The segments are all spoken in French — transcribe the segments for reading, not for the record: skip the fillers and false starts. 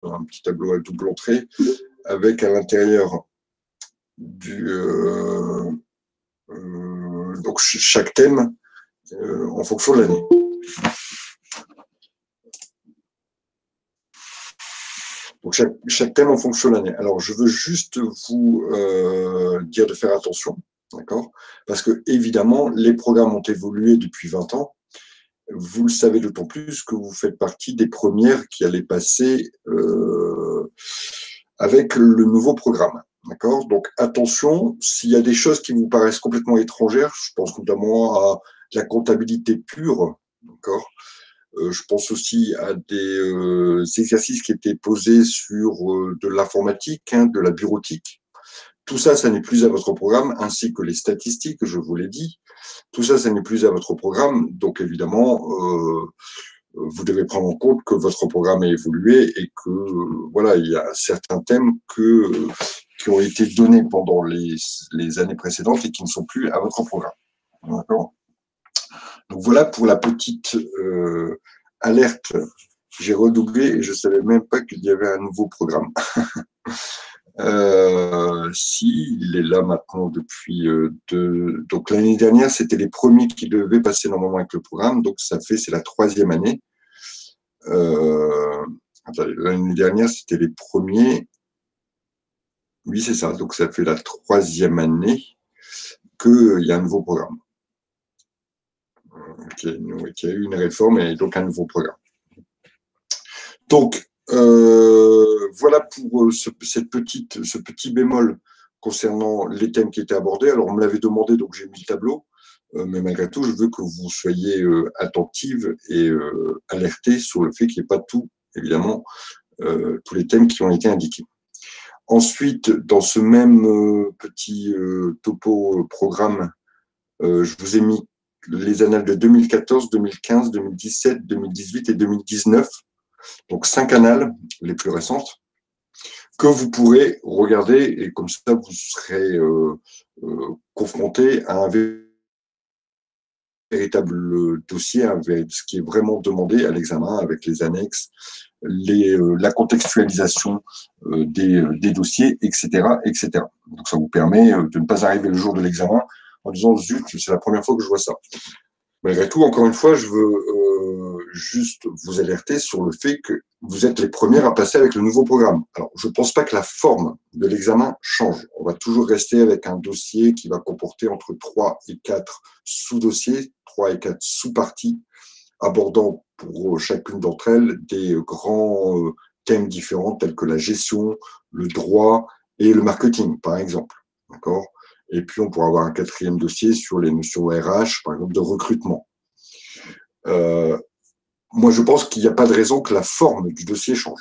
un petit tableau à double entrée avec à l'intérieur donc chaque thème en fonction de l'année. Donc chaque thème en fonction de l'année. Alors je veux juste vous dire de faire attention, d'accord? Parce que évidemment, les programmes ont évolué depuis 20 ans. Vous le savez d'autant plus que vous faites partie des premières qui allaient passer avec le nouveau programme. D'accord? Donc attention, s'il y a des choses qui vous paraissent complètement étrangères, je pense notamment à la comptabilité pure, d'accord? Je pense aussi à des exercices qui étaient posés sur de l'informatique, hein, de la bureautique. Tout ça, ça n'est plus à votre programme, ainsi que les statistiques, je vous l'ai dit. Tout ça, ça n'est plus à votre programme. Donc évidemment, vous devez prendre en compte que votre programme a évolué et que voilà, il y a certains thèmes qui ont été donnés pendant les années précédentes et qui ne sont plus à votre programme. D'accord ? Donc voilà pour la petite alerte. J'ai redoublé et je ne savais même pas qu'il y avait un nouveau programme. Si, il est là maintenant depuis donc l'année dernière, c'était les premiers qui devaient passer normalement avec le programme. Donc c'est la 3e année. L'année dernière, c'était les premiers. Oui, c'est ça. Donc ça fait la 3e année qu'il y a un nouveau programme. Qu'il y a eu une réforme et donc un nouveau programme. Donc, voilà pour ce petit bémol concernant les thèmes qui étaient abordés. Alors, on me l'avait demandé, donc j'ai mis le tableau. Mais malgré tout, je veux que vous soyez attentive et alertés sur le fait qu'il n'y ait pas tout, évidemment, tous les thèmes qui ont été indiqués. Ensuite, dans ce même petit topo programme, je vous ai mis les annales de 2014, 2015, 2017, 2018 et 2019. Donc 5 annales, les plus récentes, que vous pourrez regarder et comme ça, vous serez confronté à un véritable dossier, ce qui est vraiment demandé à l'examen avec les annexes, la contextualisation des dossiers, etc., etc. Donc ça vous permet de ne pas arriver le jour de l'examen en disant « zut, c'est la première fois que je vois ça ». Malgré tout, encore une fois, je veux juste vous alerter sur le fait que vous êtes les premières à passer avec le nouveau programme. Alors, je ne pense pas que la forme de l'examen change. On va toujours rester avec un dossier qui va comporter entre 3 et 4 sous-dossiers, 3 et 4 sous-parties, abordant pour chacune d'entre elles des grands thèmes différents tels que la gestion, le droit et le marketing, par exemple. D'accord ? Et puis, on pourra avoir un 4e dossier sur les notions RH, par exemple, de recrutement. Moi, je pense qu'il n'y a pas de raison que la forme du dossier change.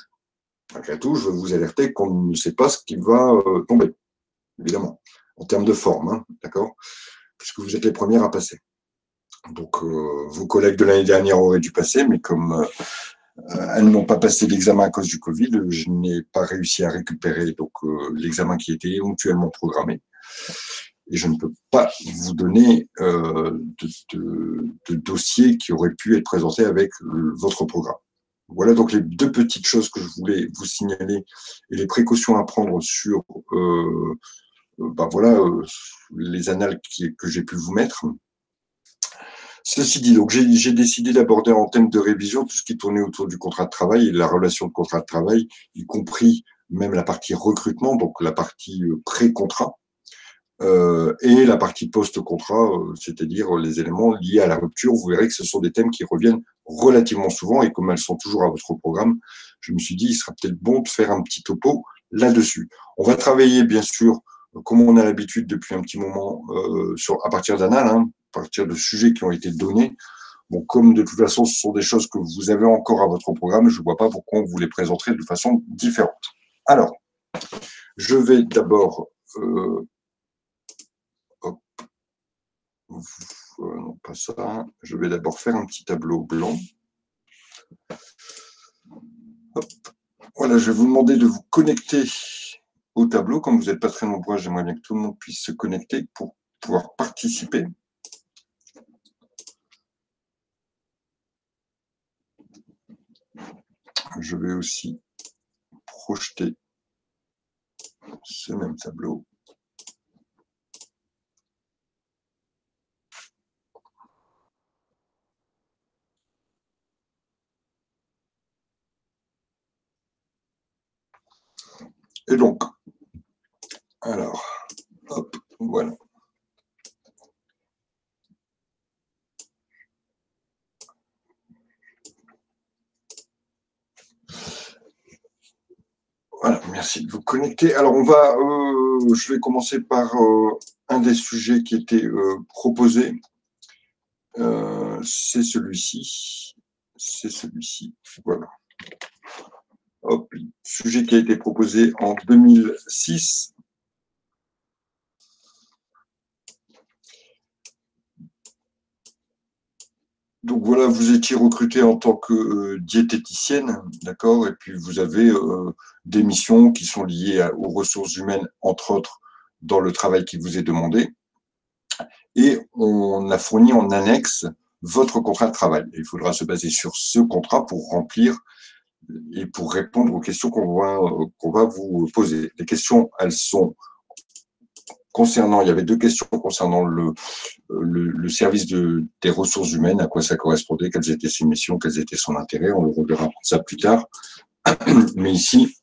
Malgré tout, je veux vous alerter qu'on ne sait pas ce qui va tomber, évidemment, en termes de forme, hein, d'accord ? Puisque vous êtes les premières à passer. Donc, vos collègues de l'année dernière auraient dû passer, mais comme elles n'ont pas passé l'examen à cause du Covid, je n'ai pas réussi à récupérer donc l'examen qui était éventuellement programmé. Et je ne peux pas vous donner de dossier qui aurait pu être présenté avec votre programme. Voilà donc les 2 petites choses que je voulais vous signaler et les précautions à prendre sur les annales que j'ai pu vous mettre. Ceci dit, donc j'ai décidé d'aborder en thème de révision tout ce qui tournait autour du contrat de travail et de la relation de contrat de travail, y compris même la partie recrutement, donc la partie pré-contrat. Et la partie post-contrat, c'est-à-dire les éléments liés à la rupture. Vous verrez que ce sont des thèmes qui reviennent relativement souvent et comme elles sont toujours à votre programme, je me suis dit, il sera peut-être bon de faire un petit topo là-dessus. On va travailler, bien sûr, comme on a l'habitude depuis un petit moment, à partir d'annales, hein, à partir de sujets qui ont été donnés. Bon, comme de toute façon, ce sont des choses que vous avez encore à votre programme, je ne vois pas pourquoi on vous les présenterait de façon différente. Alors, je vais d'abord non, pas ça. Je vais d'abord faire un petit tableau blanc. Hop. Voilà, je vais vous demander de vous connecter au tableau. Comme vous n'êtes pas très nombreux, j'aimerais bien que tout le monde puisse se connecter pour pouvoir participer. Je vais aussi projeter ce même tableau. Et donc, alors, hop, voilà. Voilà, merci de vous connecter. Alors, je vais commencer par un des sujets qui était proposé. C'est celui-ci. C'est celui-ci. Voilà. Hop, sujet qui a été proposé en 2006. Donc voilà, vous étiez recruté en tant que diététicienne, d'accord, et puis vous avez des missions qui sont liées aux ressources humaines, entre autres, dans le travail qui vous est demandé. Et on a fourni en annexe votre contrat de travail. Et il faudra se baser sur ce contrat pour remplir et pour répondre aux questions qu'on va vous poser. Les questions, elles sont concernant, il y avait deux questions concernant le service des ressources humaines, à quoi ça correspondait, quelles étaient ses missions, quels étaient son intérêt. On le reverra ça plus tard. Mais ici,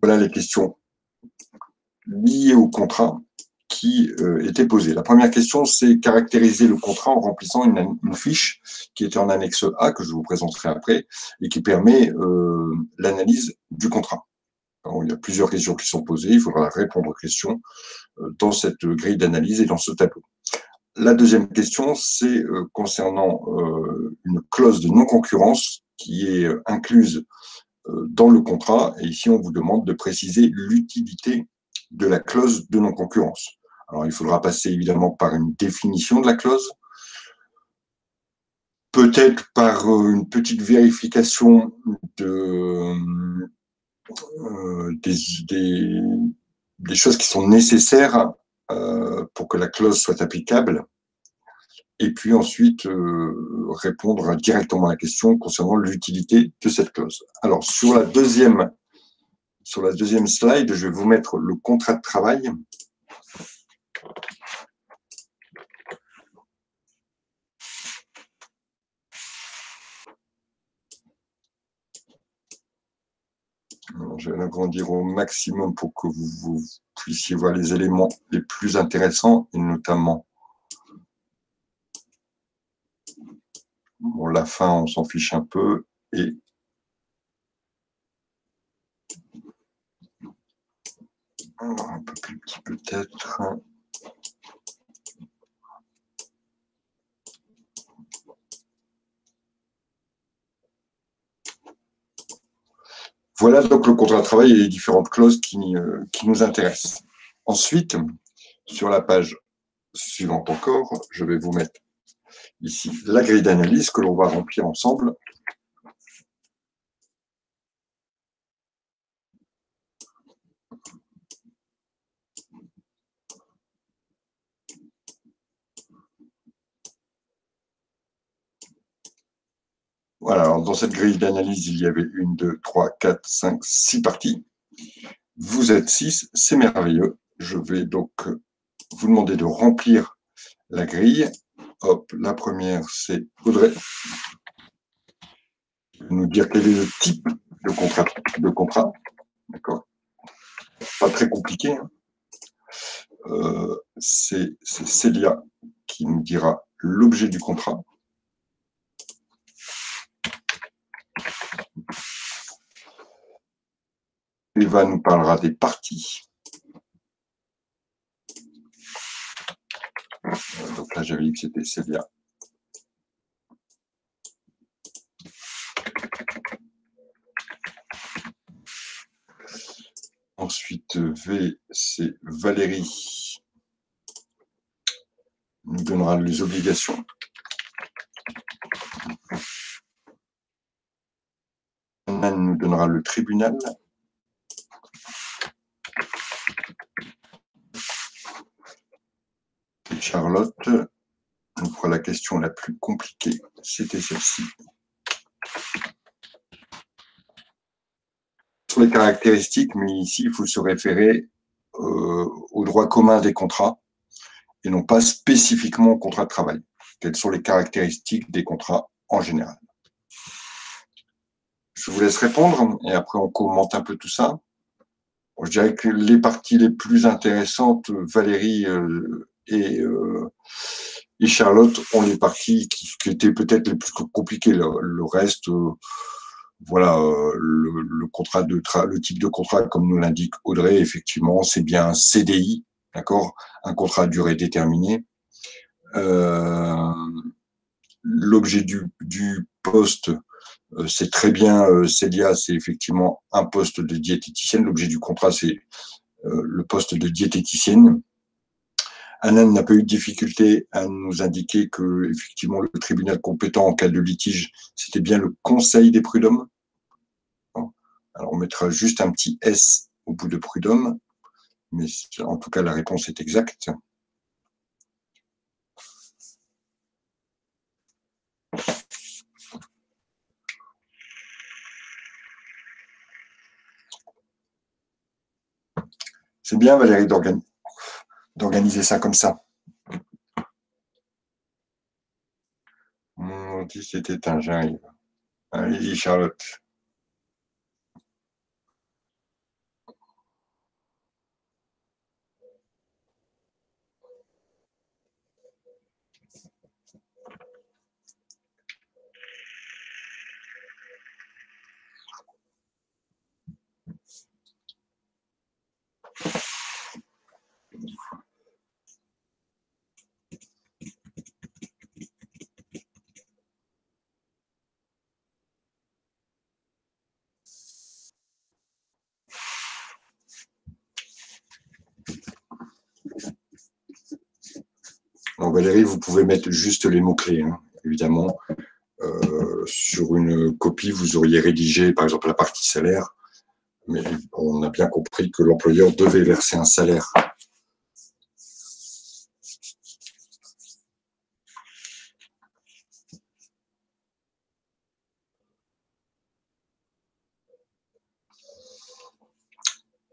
voilà les questions liées au contrat qui étaient posées. La première question, c'est caractériser le contrat en remplissant une fiche qui était en annexe A, que je vous présenterai après, et qui permet l'analyse du contrat. Alors, il y a plusieurs questions qui sont posées, il faudra répondre aux questions dans cette grille d'analyse et dans ce tableau. La deuxième question, c'est concernant une clause de non-concurrence qui est incluse dans le contrat. Et ici, on vous demande de préciser l'utilité de la clause de non-concurrence. Alors, il faudra passer évidemment par une définition de la clause, peut-être par une petite vérification des choses qui sont nécessaires pour que la clause soit applicable. Et puis ensuite répondre directement à la question concernant l'utilité de cette clause. Alors, sur la deuxième slide, je vais vous mettre le contrat de travail. Alors, je vais l'agrandir au maximum pour que vous puissiez voir les éléments les plus intéressants, et notamment la fin, on s'en fiche un peu, et un peu plus petit peut-être. Voilà donc le contrat de travail et les différentes clauses qui nous intéressent. Ensuite, sur la page suivante encore, je vais vous mettre ici la grille d'analyse que l'on va remplir ensemble. Voilà, alors dans cette grille d'analyse, il y avait 1, 2, 3, 4, 5, 6 parties. Vous êtes 6, c'est merveilleux. Je vais donc vous demander de remplir la grille. Hop, la première, c'est Audrey. Nous dire quel est le type de contrat. D'accord. Pas très compliqué. Hein. C'est Célia qui nous dira l'objet du contrat. Eva nous parlera des parties. Donc là, j'avais dit que c'était Célia. Ensuite, V, c'est Valérie. Nous donnera les obligations. Anne nous donnera le tribunal. Et Charlotte nous fera la question la plus compliquée. C'était celle-ci. sur les caractéristiques, mais ici, il faut se référer au droit commun des contrats et non pas spécifiquement au contrat de travail. Quelles sont les caractéristiques des contrats en général? Je vous laisse répondre et après on commente un peu tout ça. Je dirais que les parties les plus intéressantes, Valérie et Charlotte ont les parties qui étaient peut-être les plus compliquées. Le reste, voilà, le type de contrat, comme nous l'indique Audrey, effectivement, c'est bien un CDI, d'accord, un contrat à durée déterminée. L'objet du poste, c'est très bien, Célia, c'est effectivement un poste de diététicienne. L'objet du contrat, c'est le poste de diététicienne. Anna n'a pas eu de difficulté à nous indiquer que, effectivement, le tribunal compétent en cas de litige, c'était bien le Conseil des prud'hommes. Alors, on mettra juste un petit S au bout de prud'homme, mais en tout cas, la réponse est exacte. C'est bien, Valérie, d'organiser ça comme ça. Mon dit c'était un j'arrive. Allez-y, Charlotte. Donc, Valérie, vous pouvez mettre juste les mots-clés, hein, évidemment. Sur une copie, vous auriez rédigé, par exemple, la partie salaire, mais on a bien compris que l'employeur devait verser un salaire.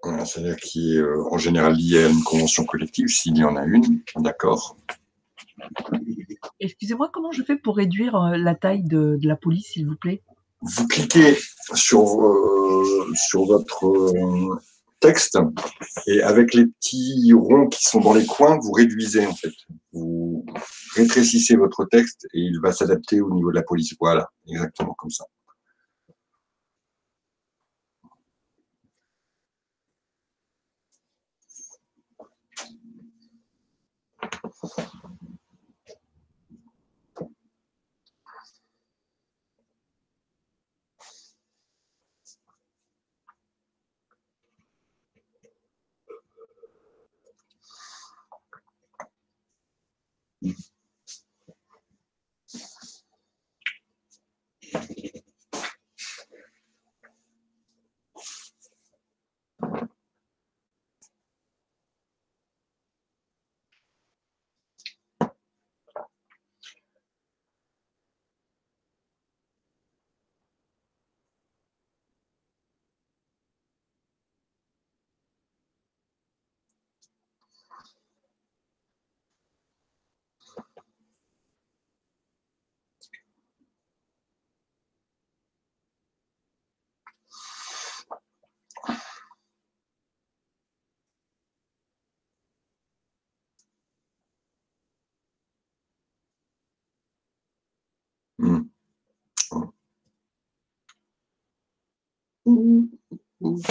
Un salaire qui est en général lié à une convention collective, s'il y en a une, d'accord. Excusez-moi, comment je fais pour réduire la taille de la police, s'il vous plaît? Vous cliquez sur votre texte et avec les petits ronds qui sont dans les coins, vous réduisez en fait. Vous rétrécissez votre texte et il va s'adapter au niveau de la police. Voilà, exactement comme ça. Mmh. Mmh. Mmh.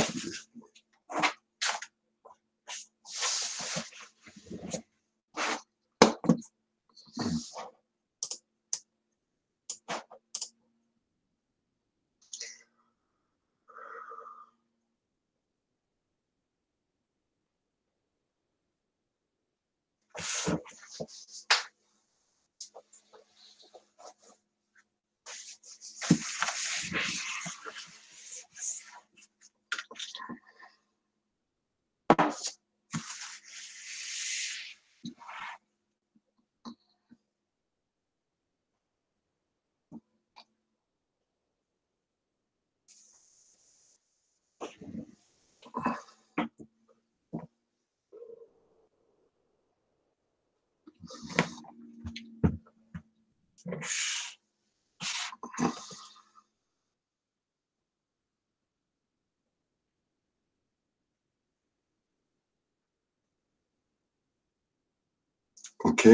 Ok,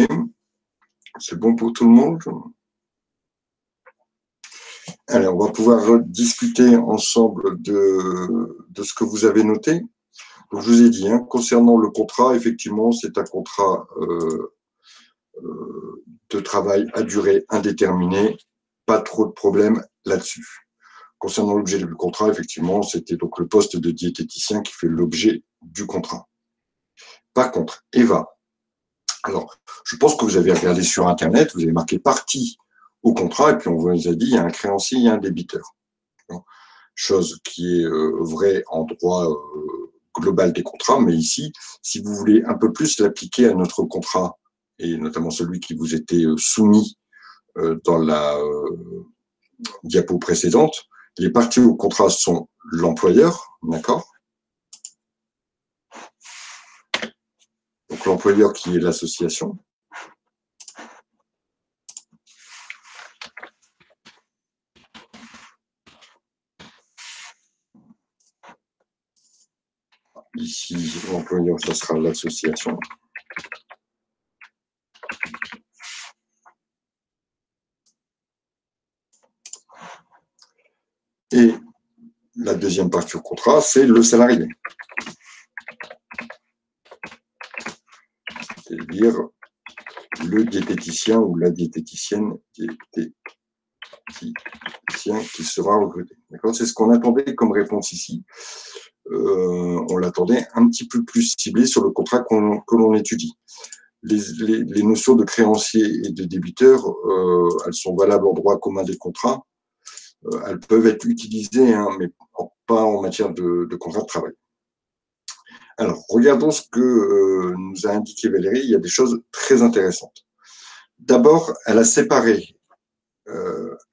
c'est bon pour tout le monde? Allez, on va pouvoir discuter ensemble de ce que vous avez noté. Donc, je vous ai dit, hein, concernant le contrat, effectivement, c'est un contrat de travail à durée indéterminée. Pas trop de problèmes là-dessus. Concernant l'objet du contrat, effectivement, c'était donc le poste de diététicien qui fait l'objet du contrat. Par contre, Eva, alors, je pense que vous avez regardé sur Internet, vous avez marqué partie au contrat, et puis on vous a dit, il y a un créancier, il y a un débiteur. Chose qui est vraie en droit global des contrats, mais ici, si vous voulez un peu plus l'appliquer à notre contrat, et notamment celui qui vous était soumis dans la diapo précédente, les parties au contrat sont l'employeur, d'accord? Donc l'employeur qui est l'association. Ici, l'employeur, ça sera l'association. Et la deuxième partie au contrat, c'est le salarié. C'est-à-dire le diététicien ou la diététicienne qui sera recruté. D'accord ? C'est ce qu'on attendait comme réponse ici. On l'attendait un petit peu plus ciblé sur le contrat que l'on étudie. Les notions de créancier et de débiteur, elles sont valables en droit commun des contrats. Elles peuvent être utilisées, hein, mais pas en matière de contrat de travail. Alors, regardons ce que nous a indiqué Valérie. Il y a des choses très intéressantes. D'abord, elle a séparé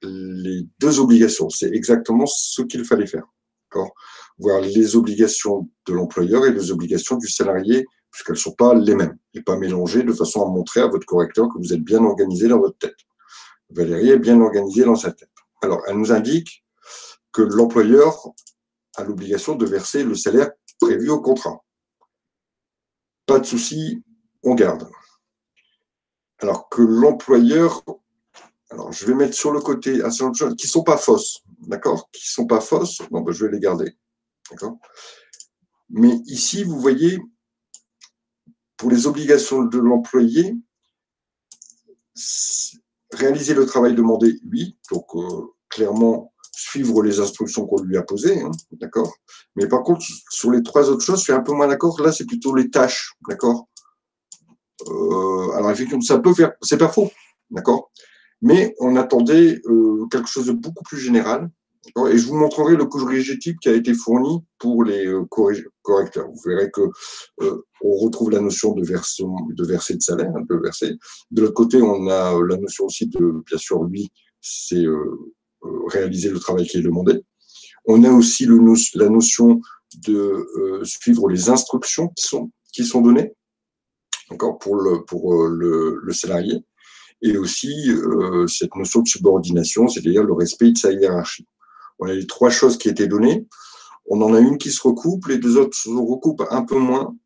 les deux obligations. C'est exactement ce qu'il fallait faire. Voir les obligations de l'employeur et les obligations du salarié, puisqu'elles ne sont pas les mêmes, et pas mélangées de façon à montrer à votre correcteur que vous êtes bien organisé dans votre tête. Valérie est bien organisée dans sa tête. Alors, elle nous indique que l'employeur a l'obligation de verser le salaire prévu au contrat. Pas de souci, on garde. Alors que l'employeur, alors je vais mettre sur le côté un certain nombre de choses qui ne sont pas fausses, d'accord? Qui ne sont pas fausses, bon, ben, je vais les garder, d'accord? Mais ici, vous voyez, pour les obligations de l'employé, réaliser le travail demandé, oui, donc clairement suivre les instructions qu'on lui a posées, hein, d'accord? Mais par contre, sur les trois autres choses, je suis un peu moins d'accord. Là, c'est plutôt les tâches, d'accord? Alors effectivement, ça peut faire, c'est pas faux, d'accord? Mais on attendait quelque chose de beaucoup plus général. Et je vous montrerai le corrigé type qui a été fourni pour les correcteurs. Vous verrez que on retrouve la notion de verser de salaire, de verser. De l'autre côté, on a la notion aussi de, bien sûr, lui, c'est réaliser le travail qui est demandé. On a aussi la notion de suivre les instructions qui sont données, d'accord, pour le salarié. Et aussi cette notion de subordination, c'est-à-dire le respect de sa hiérarchie. On a les trois choses qui étaient données. On en a une qui se recoupe, les deux autres se recoupent un peu moins.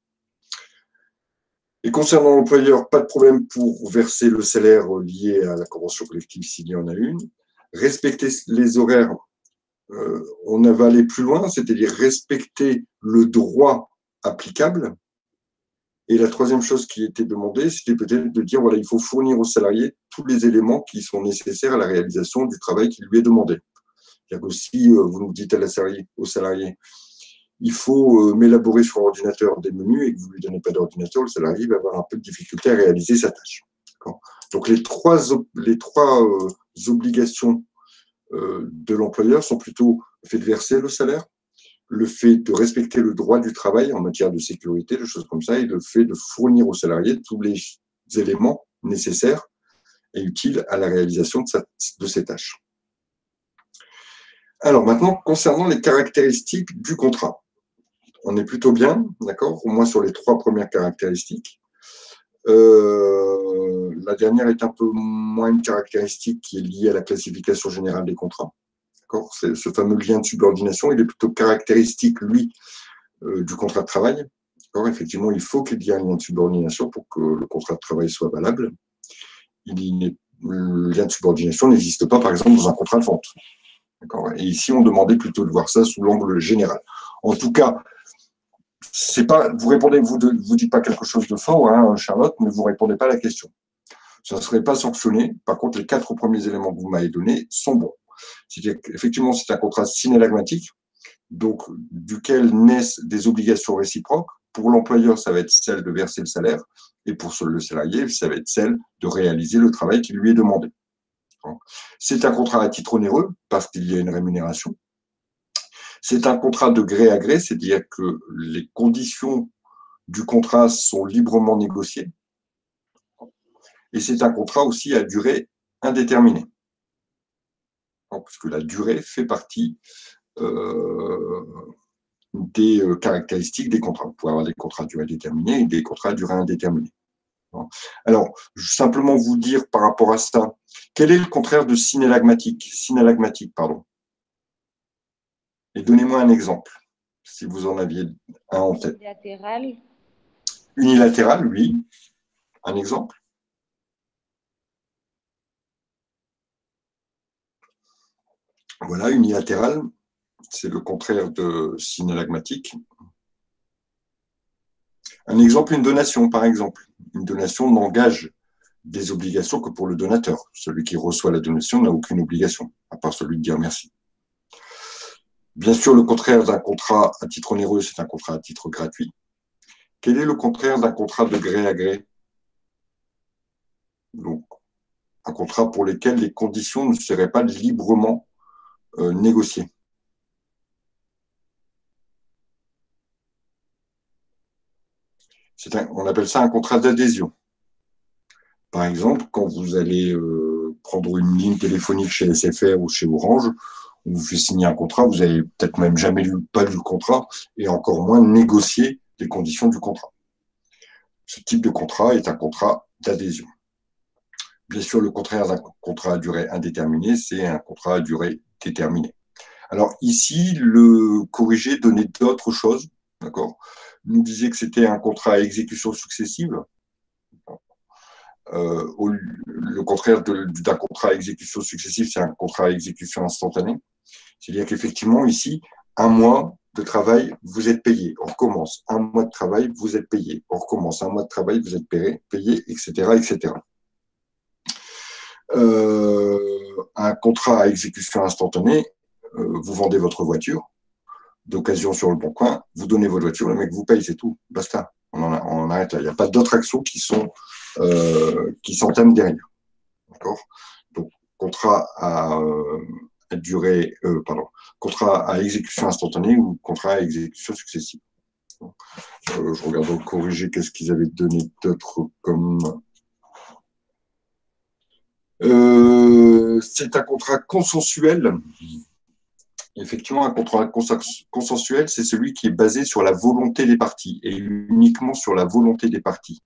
Et concernant l'employeur, pas de problème pour verser le salaire lié à la convention collective s'il y en a une. Respecter les horaires, on va aller plus loin, c'est-à-dire respecter le droit applicable. Et la troisième chose qui était demandée, c'était peut-être de dire, voilà, il faut fournir au salarié tous les éléments qui sont nécessaires à la réalisation du travail qui lui est demandé. C'est-à-dire que si vous nous dites au salarié, il faut m'élaborer sur ordinateur des menus et que vous ne lui donnez pas d'ordinateur, le salarié va avoir un peu de difficulté à réaliser sa tâche. Donc les trois obligations de l'employeur sont plutôt le fait de verser le salaire, le fait de respecter le droit du travail en matière de sécurité, des choses comme ça, et le fait de fournir aux salariés tous les éléments nécessaires et utiles à la réalisation de ces tâches. Alors maintenant, concernant les caractéristiques du contrat, on est plutôt bien, d'accord, au moins sur les trois premières caractéristiques. La dernière est un peu moins une caractéristique qui est liée à la classification générale des contrats. Ce fameux lien de subordination, il est plutôt caractéristique, lui, du contrat de travail. Alors, effectivement, il faut qu'il y ait un lien de subordination pour que le contrat de travail soit valable. Le lien de subordination n'existe pas, par exemple, dans un contrat de vente. Et ici, on demandait plutôt de voir ça sous l'angle général. En tout cas, c'est pas, vous répondez, vous dites pas quelque chose de faux, hein, Charlotte, mais vous répondez pas à la question. Ça ne serait pas sanctionné. Par contre, les 4 premiers éléments que vous m'avez donnés sont bons. Effectivement, c'est un contrat synallagmatique, donc duquel naissent des obligations réciproques. Pour l'employeur, ça va être celle de verser le salaire, et pour le salarié, ça va être celle de réaliser le travail qui lui est demandé. C'est un contrat à titre onéreux, parce qu'il y a une rémunération. C'est un contrat de gré à gré, c'est-à-dire que les conditions du contrat sont librement négociées. Et c'est un contrat aussi à durée indéterminée. Parce que la durée fait partie des caractéristiques des contrats. Vous pouvez avoir des contrats à durée déterminée et des contrats à durée indéterminée. Alors, simplement vous dire par rapport à ça, quel est le contraire de synallagmatique, pardon. Et donnez-moi un exemple, si vous en aviez un en tête. Unilatéral. Unilatéral, oui. Un exemple. Voilà, unilatéral, c'est le contraire de synallagmatique. Un exemple, une donation, par exemple. Une donation n'engage des obligations que pour le donateur. Celui qui reçoit la donation n'a aucune obligation, à part celui de dire merci. Bien sûr, le contraire d'un contrat à titre onéreux, c'est un contrat à titre gratuit. Quel est le contraire d'un contrat de gré à gré? Donc, un contrat pour lequel les conditions ne seraient pas librement négociées. On appelle ça un contrat d'adhésion. Par exemple, quand vous allez prendre une ligne téléphonique chez SFR ou chez Orange, on vous fait signer un contrat, vous n'avez peut-être même jamais pas lu le contrat, et encore moins négocié les conditions du contrat. Ce type de contrat est un contrat d'adhésion. Bien sûr, le contraire d'un contrat à durée indéterminée, c'est un contrat à durée déterminée. Alors ici, le corrigé donnait d'autres choses, d'accord ? Il nous disait que c'était un contrat à exécution successive. Le contraire d'un contrat à exécution successive, c'est un contrat à exécution instantanée. C'est-à-dire qu'effectivement, ici, un mois de travail, vous êtes payé, on recommence. Un mois de travail, vous êtes payé, on recommence. Un mois de travail, vous êtes payé, etc., etc. Un contrat à exécution instantanée, vous vendez votre voiture d'occasion sur le bon coin, vous donnez votre voiture, le mec vous paye, c'est tout, basta. On en arrête là. Il n'y a pas d'autres actions qui s'entament derrière. D'accord ? Donc, contrat à contrat à exécution instantanée ou contrat à exécution successive. Je regarde donc corriger qu'est-ce qu'ils avaient donné d'autre comme. C'est un contrat consensuel. Effectivement, un contrat consensuel, c'est celui qui est basé sur la volonté des parties et uniquement sur la volonté des parties.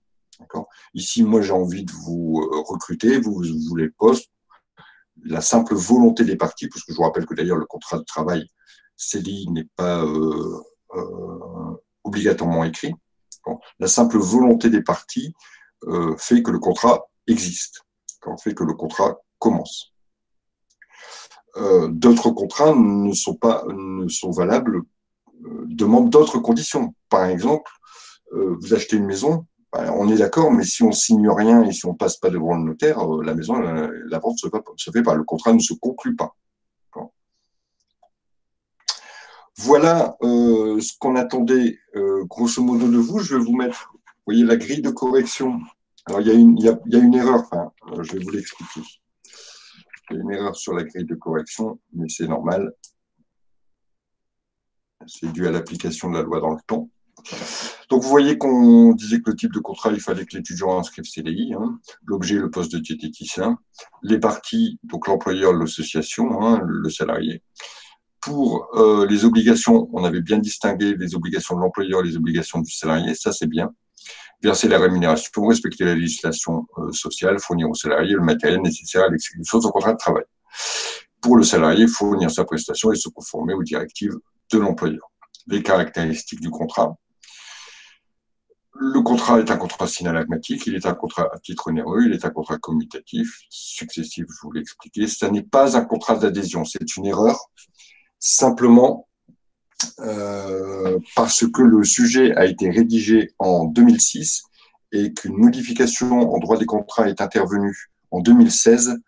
Ici, moi, j'ai envie de vous recruter, vous voulez le poste. La simple volonté des parties, parce que je vous rappelle que d'ailleurs, le contrat de travail CDI n'est pas obligatoirement écrit. La simple volonté des parties fait que le contrat existe, fait que le contrat commence. D'autres contrats ne sont valables, demandent d'autres conditions. Par exemple, vous achetez une maison, on est d'accord, mais si on signe rien et si on passe pas devant le notaire, la maison, la vente se fait pas, le contrat ne se conclut pas. Voilà ce qu'on attendait grosso modo de vous. Je vais vous mettre, vous voyez, la grille de correction. Alors, il y a une erreur, je vais vous l'expliquer. Il y a une erreur sur la grille de correction, mais c'est normal. C'est dû à l'application de la loi dans le temps. Donc, vous voyez qu'on disait que le type de contrat, il fallait que l'étudiant inscrive CDI, l'objet, le poste de diététicien, les parties, donc l'employeur, l'association, le salarié. Pour les obligations, on avait bien distingué les obligations de l'employeur et les obligations du salarié, ça c'est bien. Verser la rémunération, respecter la législation sociale, fournir au salarié le matériel nécessaire à l'exécution de son contrat de travail. Pour le salarié, fournir sa prestation et se conformer aux directives de l'employeur. Les caractéristiques du contrat. Le contrat est un contrat synalagmatique, il est un contrat à titre onéreux, il est un contrat commutatif, successif, je vous l'ai expliqué. Ce n'est pas un contrat d'adhésion, c'est une erreur, simplement parce que le sujet a été rédigé en 2006 et qu'une modification en droit des contrats est intervenue en 2016.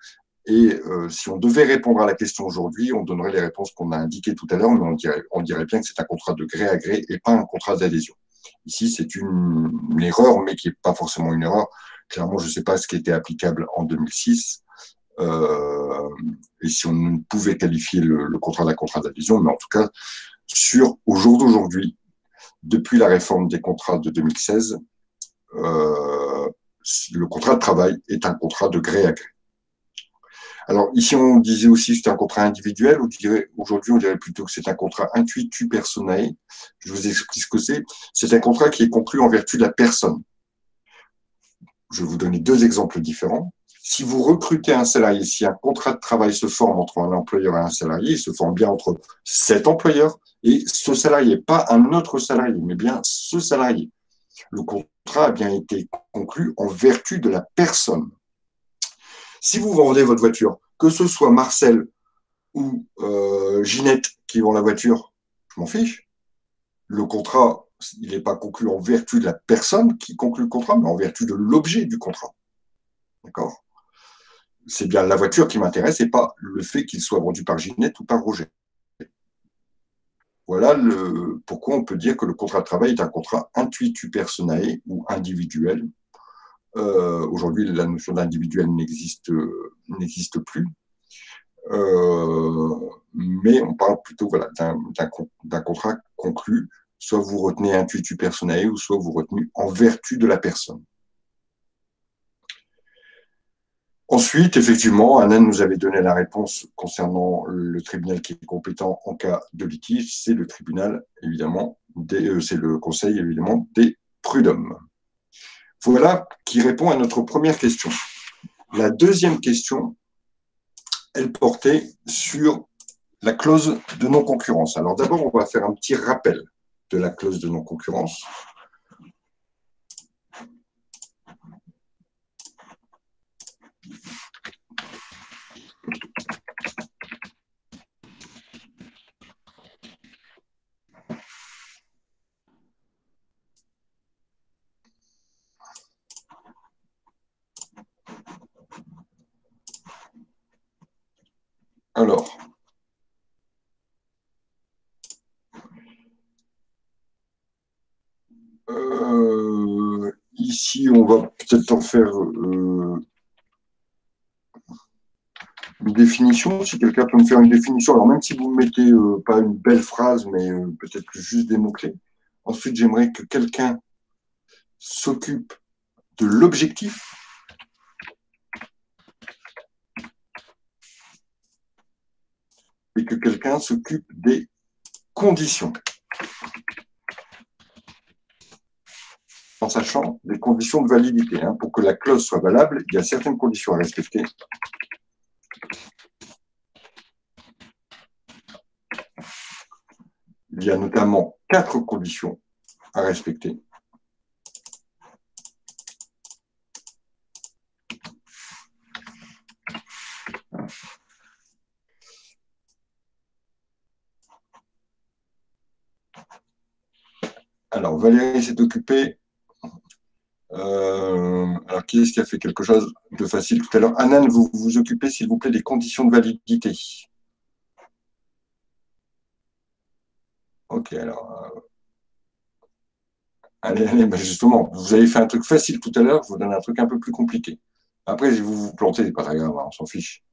Et si on devait répondre à la question aujourd'hui, on donnerait les réponses qu'on a indiquées tout à l'heure, mais on dirait bien que c'est un contrat de gré à gré et pas un contrat d'adhésion. Ici, c'est une erreur, mais qui n'est pas forcément une erreur. Clairement, je ne sais pas ce qui était applicable en 2006 et si on pouvait qualifier le contrat d'un contrat d'adhésion, mais en tout cas, au jour d'aujourd'hui, depuis la réforme des contrats de 2016, le contrat de travail est un contrat de gré à gré. Alors ici, on disait aussi que c'était un contrat individuel. Aujourd'hui, on dirait plutôt que c'est un contrat intuitu personae. Je vous explique ce que c'est. C'est un contrat qui est conclu en vertu de la personne. Je vais vous donner deux exemples différents. Si vous recrutez un salarié, si un contrat de travail se forme entre un employeur et un salarié, il se forme bien entre cet employeur et ce salarié, pas un autre salarié, mais bien ce salarié. Le contrat a bien été conclu en vertu de la personne. Si vous vendez votre voiture, que ce soit Marcel ou Ginette qui vend la voiture, je m'en fiche. Le contrat, il n'est pas conclu en vertu de la personne qui conclut le contrat, mais en vertu de l'objet du contrat. D'accord? C'est bien la voiture qui m'intéresse et pas le fait qu'il soit vendu par Ginette ou par Roger. Voilà pourquoi on peut dire que le contrat de travail est un contrat intuitu personae ou individuel. Aujourd'hui, la notion d'individuel n'existe plus. Mais on parle plutôt voilà, d'un contrat conclu. Soit vous retenez intuitu personae ou soit vous retenez en vertu de la personne. Ensuite, effectivement, Anne nous avait donné la réponse concernant le tribunal qui est compétent en cas de litige. C'est le tribunal, évidemment, c'est le conseil, évidemment, des prud'hommes. Voilà qui répond à notre première question. La deuxième question, elle portait sur la clause de non-concurrence. Alors d'abord, on va faire un petit rappel de la clause de non-concurrence. Alors, ici, on va peut-être en faire une définition. Si quelqu'un peut me faire une définition, alors même si vous ne mettez pas une belle phrase, mais peut-être juste des mots-clés. Ensuite, j'aimerais que quelqu'un s'occupe de l'objectif et que quelqu'un s'occupe des conditions, en sachant les conditions de validité. Hein. Pour que la clause soit valable, il y a certaines conditions à respecter. Il y a notamment 4 conditions à respecter. Alors, Valérie s'est occupée. Alors, qui est-ce qui a fait quelque chose de facile tout à l'heure? Anan, vous vous occupez, s'il vous plaît, des conditions de validité. Ok, alors. Allez, ben justement, vous avez fait un truc facile tout à l'heure, je vous donne un truc un peu plus compliqué. Après, si vous vous plantez, c'est pas très grave, hein, on s'en fiche.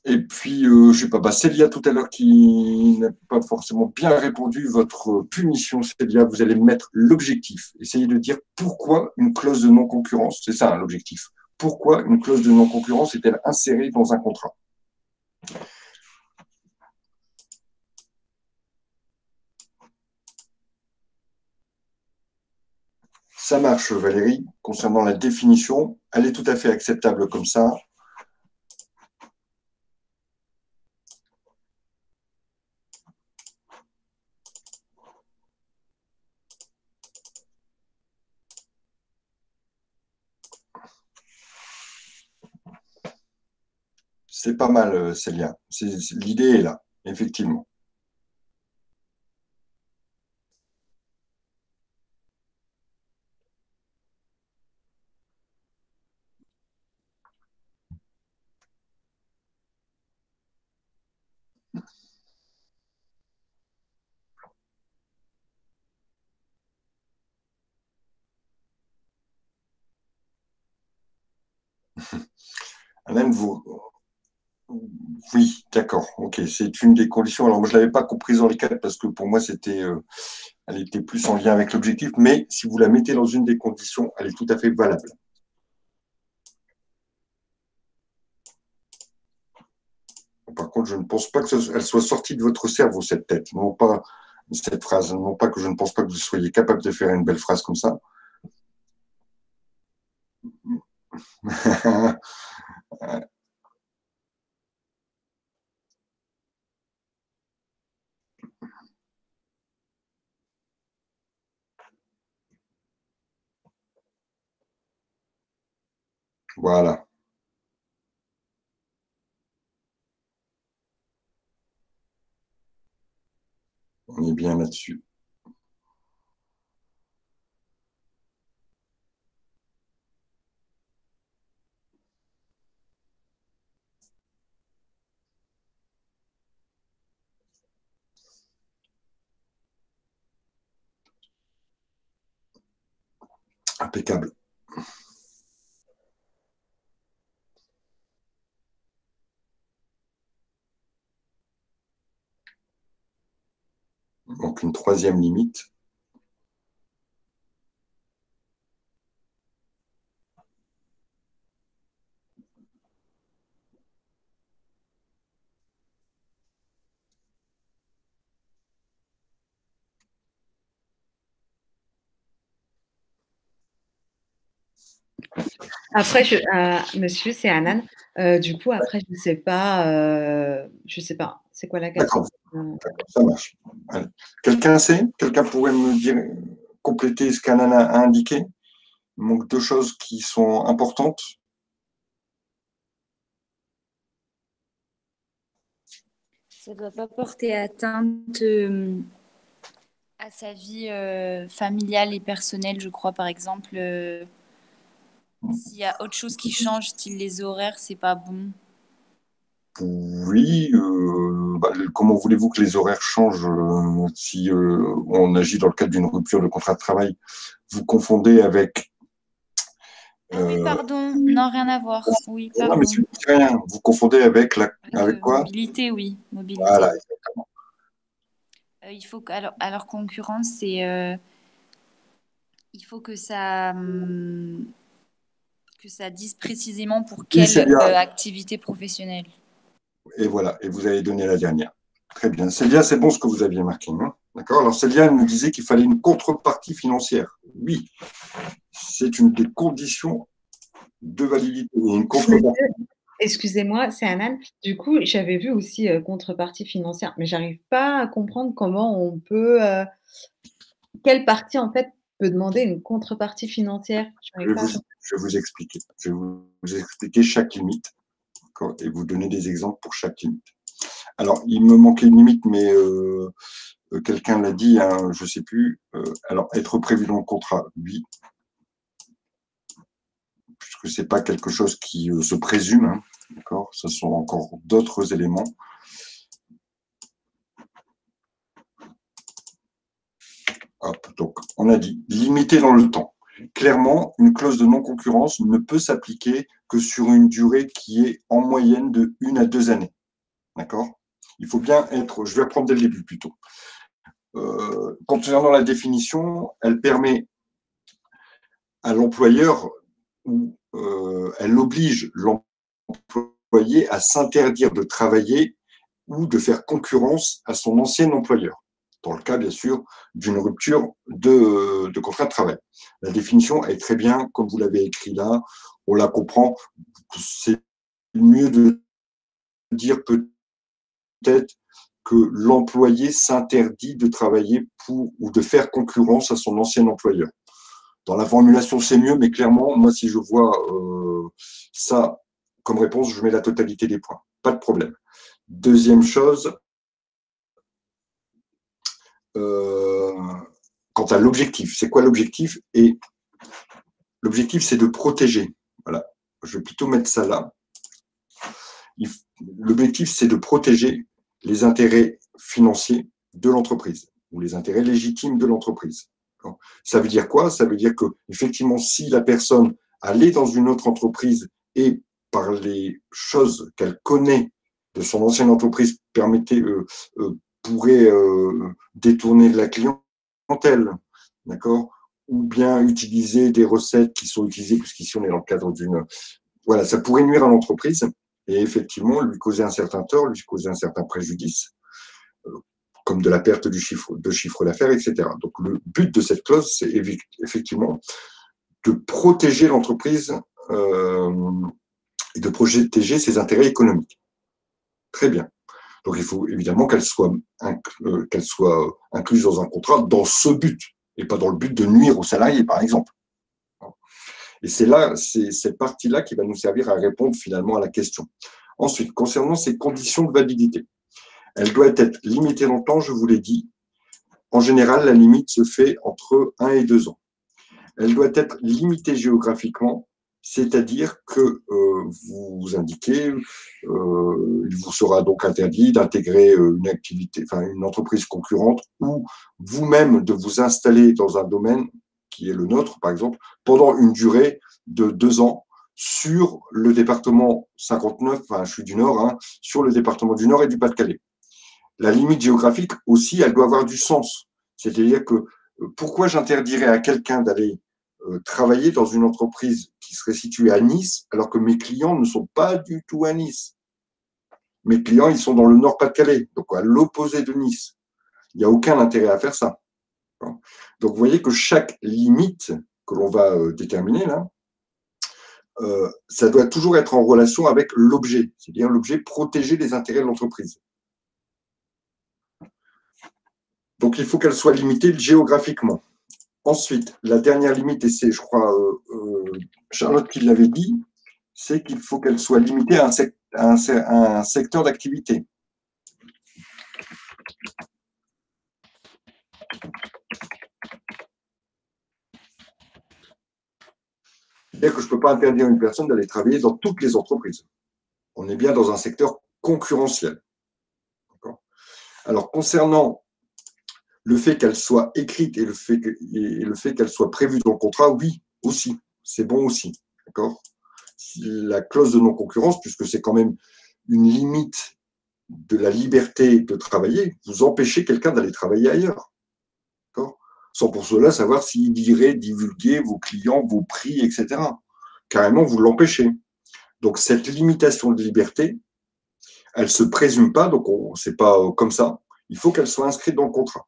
Et puis, je sais pas, Célia tout à l'heure qui n'a pas forcément bien répondu, votre punition, Célia, vous allez mettre l'objectif. Essayez de dire pourquoi une clause de non-concurrence, c'est ça hein, l'objectif. Pourquoi une clause de non-concurrence est-elle insérée dans un contrat? Ça marche, Valérie. Concernant la définition, elle est tout à fait acceptable comme ça. C'est pas mal, Célia. L'idée est là, effectivement. Alain, oui, d'accord, ok, c'est une des conditions. Alors, moi, je ne l'avais pas comprise dans les quatre parce que pour moi, elle était plus en lien avec l'objectif, mais si vous la mettez dans une des conditions, elle est tout à fait valable. Par contre, je ne pense pas qu'elle soit sortie de votre cerveau, cette tête, non pas cette phrase, non pas que je ne pense pas que vous soyez capable de faire une belle phrase comme ça. Voilà, on est bien là-dessus. Impeccable. Donc, une troisième limite. Après, monsieur, c'est Anan. Du coup, après, je sais pas, c'est quoi la D'accord, question? ça marche. Allez. Quelqu'un sait? Quelqu'un pourrait me dire, compléter ce qu'Anna a indiqué? Il manque deux choses qui sont importantes. Ça ne doit pas porter atteinte à sa vie familiale et personnelle, je crois, par exemple. S'il y a autre chose qui change, style les horaires, c'est pas bon. Oui, comment voulez-vous que les horaires changent si on agit dans le cadre d'une rupture de contrat de travail? Vous confondez avec… Ah oui, pardon. Non, rien à voir. Oui, non, mais pardon. c'est rien. Vous confondez avec avec quoi? Mobilité, oui. Mobilité. Voilà, exactement. Il faut alors concurrence, il faut que ça dise précisément pour Oui, c'est quelle bien. activité professionnelle. Et voilà, et vous avez donné la dernière. Très bien. Célia, c'est bon ce que vous aviez marqué. Hein, d'accord. Alors, Célia, elle nous disait qu'il fallait une contrepartie financière. Oui, c'est une des conditions de validité. Une contrepartie. Excusez-moi, c'est Anan. Du coup, j'avais vu aussi contrepartie financière, mais j'arrive pas à comprendre comment on peut, quelle partie en fait peut demander une contrepartie financière. J'arrive pas à comprendre. Je vais vous expliquer. Je vais vous expliquer chaque limite et vous donner des exemples pour chaque limite. Alors, il me manquait une limite, mais quelqu'un l'a dit, hein, je ne sais plus. Alors, être prévu dans le contrat, oui, puisque ce n'est pas quelque chose qui se présume, hein, d'accord. Ce sont encore d'autres éléments. Hop, donc, on a dit limité dans le temps. Clairement, une clause de non-concurrence ne peut s'appliquer que sur une durée qui est en moyenne de 1 à 2 années. D'accord? Il faut bien être, je vais reprendre dès le début plutôt. Concernant la définition, elle permet à l'employeur ou elle oblige l'employé à s'interdire de travailler ou de faire concurrence à son ancien employeur, dans le cas, bien sûr, d'une rupture de contrat de travail. La définition est très bien, comme vous l'avez écrit là, on la comprend. C'est mieux de dire peut-être que l'employé s'interdit de travailler pour ou de faire concurrence à son ancien employeur. Dans la formulation, c'est mieux, mais clairement, moi, si je vois ça comme réponse, je mets la totalité des points. pas de problème. Deuxième chose, quant à l'objectif, c'est quoi l'objectif? Et l'objectif, c'est de protéger. Voilà, je vais plutôt mettre ça là. L'objectif, c'est de protéger les intérêts financiers de l'entreprise ou les intérêts légitimes de l'entreprise. Ça veut dire quoi? Ça veut dire que, effectivement, si la personne allait dans une autre entreprise et par les choses qu'elle connaît de son ancienne entreprise pourrait détourner de la clientèle, d'accord? Ou bien utiliser des recettes qui sont utilisées, puisqu'ici on est dans le cadre d'une… Voilà, ça pourrait nuire à l'entreprise et effectivement lui causer un certain tort, lui causer un certain préjudice, comme de la perte de chiffre d'affaires, etc. Donc le but de cette clause, c'est effectivement de protéger l'entreprise et de protéger ses intérêts économiques. Très bien. Donc il faut évidemment qu'elle soit incluse dans un contrat dans ce but, et pas dans le but de nuire aux salariés, par exemple. Et c'est cette partie-là qui va nous servir à répondre finalement à la question. Ensuite, concernant ces conditions de validité, elle doit être limitée dans le temps, je vous l'ai dit. En général, la limite se fait entre 1 et 2 ans. Elle doit être limitée géographiquement, c'est-à-dire que vous indiquez, il vous sera donc interdit d'intégrer une entreprise concurrente ou vous-même de vous installer dans un domaine qui est le nôtre, par exemple, pendant une durée de 2 ans sur le département 59, enfin je suis du Nord, hein, sur le département du Nord et du Pas-de-Calais. La limite géographique aussi, elle doit avoir du sens. C'est-à-dire que pourquoi j'interdirais à quelqu'un d'aller travailler dans une entreprise qui serait située à Nice, alors que mes clients ne sont pas du tout à Nice. Mes clients, ils sont dans le Nord-Pas-de-Calais, donc à l'opposé de Nice. Il n'y a aucun intérêt à faire ça. Donc, vous voyez que chaque limite que l'on va déterminer là, ça doit toujours être en relation avec l'objet, c'est-à-dire l'objet protéger les intérêts de l'entreprise. Donc, il faut qu'elle soit limitée géographiquement. Ensuite, la dernière limite, et c'est, je crois, Charlotte qui l'avait dit, c'est qu'il faut qu'elle soit limitée à un secteur d'activité. C'est-à-dire que je ne peux pas interdire à une personne d'aller travailler dans toutes les entreprises. On est bien dans un secteur concurrentiel. Alors, concernant le fait qu'elle soit écrite et le fait qu'elle soit prévue dans le contrat, oui, aussi, c'est bon aussi. D'accord ? La clause de non-concurrence, puisque c'est quand même une limite de la liberté de travailler, vous empêchez quelqu'un d'aller travailler ailleurs. D'accord ? Sans pour cela savoir s'il irait divulguer vos clients, vos prix, etc. Carrément, vous l'empêchez. Donc, cette limitation de liberté, elle ne se présume pas, donc c'est pas comme ça. Il faut qu'elle soit inscrite dans le contrat.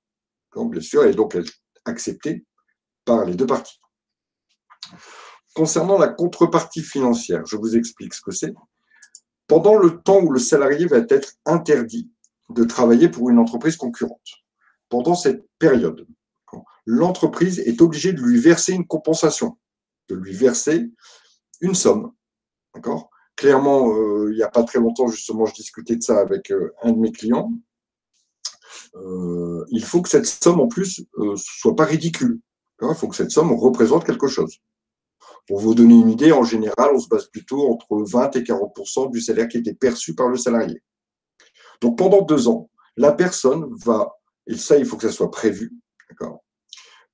Donc, bien sûr, et donc elle est acceptée par les deux parties. Concernant la contrepartie financière, je vous explique ce que c'est. Pendant le temps où le salarié va être interdit de travailler pour une entreprise concurrente, pendant cette période, l'entreprise est obligée de lui verser une compensation, de lui verser une somme. D'accord ? Clairement, il n'y a pas très longtemps, justement, je discutais de ça avec un de mes clients. Il faut que cette somme, en plus, ne soit pas ridicule. Il faut que cette somme représente quelque chose. Pour vous donner une idée, en général, on se base plutôt entre 20 et 40% du salaire qui était perçu par le salarié. Donc, pendant 2 ans, la personne va, et ça, il faut que ça soit prévu, d'accord ?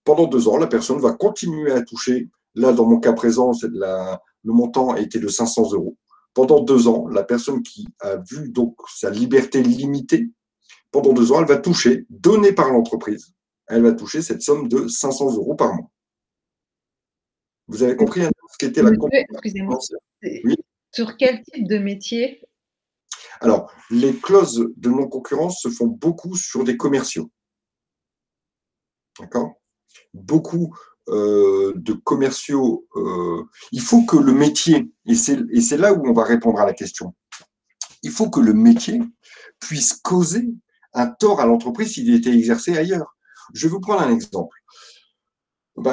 Pendant 2 ans, la personne va continuer à toucher, là, dans mon cas présent, le montant était de 500 €. Pendant 2 ans, la personne qui a vu donc sa liberté limitée, pendant 2 ans, elle va toucher, donnée par l'entreprise, elle va toucher cette somme de 500 € par mois. Vous avez compris ce qu'était la compensation? Excusez-moi. Oui. Sur quel type de métier? Alors, les clauses de non-concurrence se font beaucoup sur des commerciaux. D'accord ? Beaucoup de commerciaux. Il faut que le métier, et c'est là où on va répondre à la question, il faut que le métier puisse causer un tort à l'entreprise s'il était exercé ailleurs. Je vais vous prendre un exemple.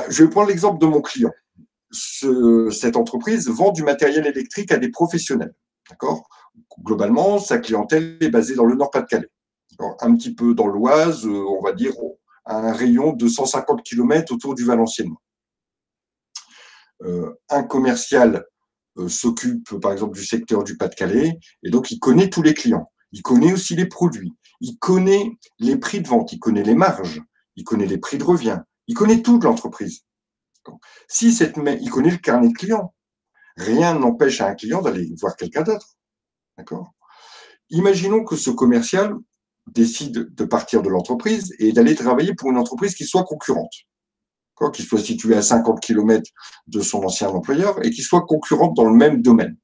Je vais prendre l'exemple de mon client. Cette entreprise vend du matériel électrique à des professionnels. D'accord ? Globalement, sa clientèle est basée dans le Nord-Pas-de-Calais, un petit peu dans l'Oise, on va dire à un rayon de 150 km autour du Valenciennes. Un commercial s'occupe par exemple du secteur du Pas-de-Calais et donc il connaît tous les clients. Il connaît aussi les produits, il connaît les prix de vente, il connaît les marges, il connaît les prix de revient, il connaît tout de l'entreprise. Si il connaît le carnet de clients, rien n'empêche à un client d'aller voir quelqu'un d'autre. D'accord ? Imaginons que ce commercial décide de partir de l'entreprise et d'aller travailler pour une entreprise qui soit concurrente, qui soit située à 50 km de son ancien employeur et qui soit concurrente dans le même domaine.